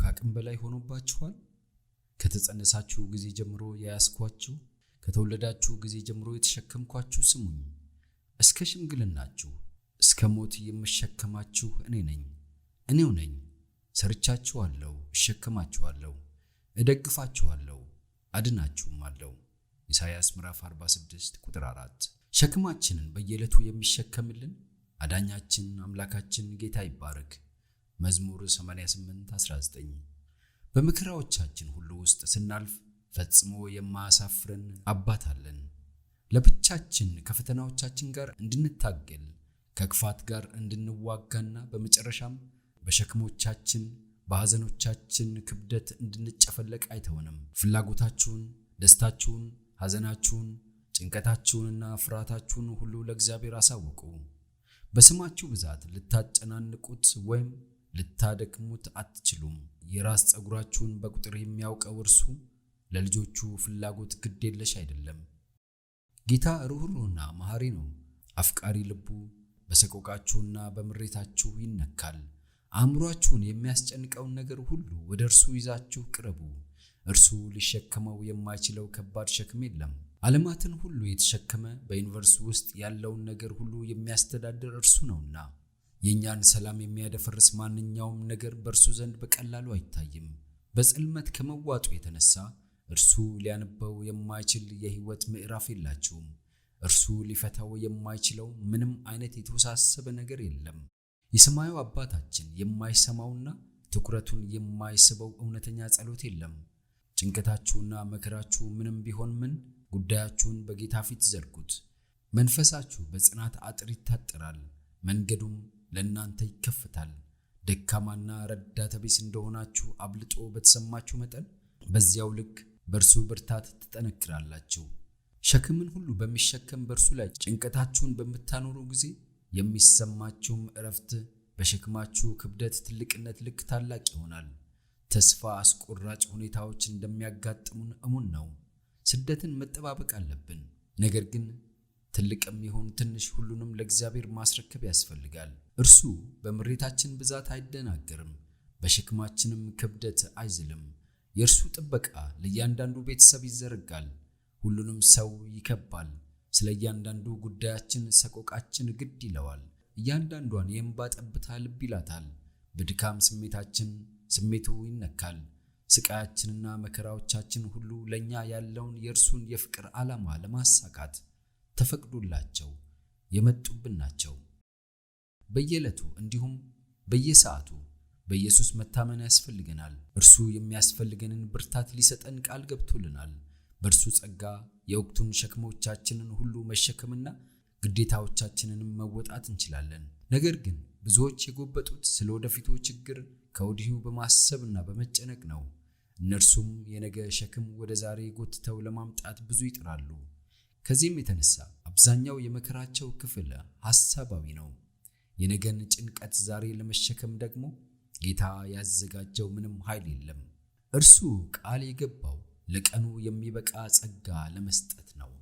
ከአቅም በላይ ሆኖባችኋል? ከተጸነሳችሁ ጊዜ ጀምሮ የያዝኳችሁ፣ ከተወለዳችሁ ጊዜ ጀምሮ የተሸከምኳችሁ ስሙኝ። እስከ ሽምግልናችሁ እስከ ሞት የምሸከማችሁ እኔው ነኝ። ሰርቻችኋለሁ፣ እሸከማችኋለሁ፣ እደግፋችኋለሁ፣ አድናችሁማለሁ። ኢሳይያስ ምዕራፍ 46 ቁጥር 4። ሸክማችንን በየዕለቱ የሚሸከምልን አዳኛችን አምላካችን ጌታ ይባረክ። መዝሙር 88:19። በመከራዎቻችን ሁሉ ውስጥ ስናልፍ ፈጽሞ የማያሳፍረን አባት አለን። ለብቻችን ከፈተናዎቻችን ጋር እንድንታገል ከክፋት ጋር እንድንዋጋና በመጨረሻም በሸክሞቻችን በሐዘኖቻችን ክብደት እንድንጨፈለቅ አይተውንም። ፍላጎታችሁን፣ ደስታችሁን፣ ሐዘናችሁን፣ ጭንቀታችሁንና ፍርሃታችሁን ሁሉ ለእግዚአብሔር አሳውቁ። በስማችሁ ብዛት ልታጨናንቁት ወይም ልታደክሙት አትችሉም። የራስ ጸጉራችሁን በቁጥር የሚያውቀው እርሱ ለልጆቹ ፍላጎት ግድ የለሽ አይደለም። ጌታ ርኅሩህና መሐሪ ነው። አፍቃሪ ልቡ በሰቆቃችሁና በምሬታችሁ ይነካል። አእምሯችሁን የሚያስጨንቀውን ነገር ሁሉ ወደ እርሱ ይዛችሁ ቅረቡ። እርሱ ሊሸከመው የማይችለው ከባድ ሸክም የለም። ዓለማትን ሁሉ የተሸከመ በዩኒቨርስ ውስጥ ያለውን ነገር ሁሉ የሚያስተዳድር እርሱ ነውና የእኛን ሰላም የሚያደፈርስ ማንኛውም ነገር በእርሱ ዘንድ በቀላሉ አይታይም። በጽልመት ከመዋጡ የተነሳ እርሱ ሊያነበው የማይችል የሕይወት ምዕራፍ የላችሁም። እርሱ ሊፈታው የማይችለው ምንም አይነት የተወሳሰበ ነገር የለም። የሰማዩ አባታችን የማይሰማውና ትኩረቱን የማይስበው እውነተኛ ጸሎት የለም። ጭንቀታችሁና መከራችሁ ምንም ቢሆን ጉዳያችሁን በጌታ ፊት ዘርጉት። መንፈሳችሁ በጽናት አጥር ይታጠራል፣ መንገዱም ለእናንተ ይከፈታል። ደካማና ረዳት ቢስ እንደሆናችሁ አብልጦ በተሰማችሁ መጠን በዚያው ልክ በእርሱ ብርታት ትጠነክራላችሁ። ሸክምን ሁሉ በሚሸከም በእርሱ ላይ ጭንቀታችሁን በምታኖሩ ጊዜ የሚሰማችሁም እረፍት በሸክማችሁ ክብደት ትልቅነት ልክ ታላቅ ይሆናል። ተስፋ አስቆራጭ ሁኔታዎች እንደሚያጋጥሙን እሙን ነው። ስደትን መጠባበቅ አለብን። ነገር ግን ትልቅም ይሁን ትንሽ ሁሉንም ለእግዚአብሔር ማስረከብ ያስፈልጋል። እርሱ በምሬታችን ብዛት አይደናገርም፣ በሸክማችንም ክብደት አይዝልም። የእርሱ ጥበቃ ለእያንዳንዱ ቤተሰብ ይዘረጋል፣ ሁሉንም ሰው ይከባል። ስለ እያንዳንዱ ጉዳያችን ሰቆቃችን ግድ ይለዋል። እያንዳንዷን የእንባ ጠብታ ልብ ይላታል። በድካም ስሜቱ ይነካል። ስቃያችንና መከራዎቻችን ሁሉ ለኛ ያለውን የእርሱን የፍቅር ዓላማ ለማሳካት ተፈቅዶላቸው የመጡብን ናቸው። በየዕለቱ እንዲሁም በየሰዓቱ በኢየሱስ መታመን ያስፈልገናል። እርሱ የሚያስፈልገንን ብርታት ሊሰጠን ቃል ገብቶልናል። በእርሱ ጸጋ የወቅቱን ሸክሞቻችንን ሁሉ መሸከምና ግዴታዎቻችንንም መወጣት እንችላለን። ነገር ግን ብዙዎች የጎበጡት ስለ ወደፊቱ ችግር ከወዲሁ በማሰብና በመጨነቅ ነው። እነርሱም የነገ ሸክም ወደ ዛሬ ጎትተው ለማምጣት ብዙ ይጥራሉ። ከዚህም የተነሳ አብዛኛው የመከራቸው ክፍል ሐሳባዊ ነው። የነገን ጭንቀት ዛሬ ለመሸከም ደግሞ ጌታ ያዘጋጀው ምንም ኃይል የለም። እርሱ ቃል የገባው ለቀኑ የሚበቃ ጸጋ ለመስጠት ነው።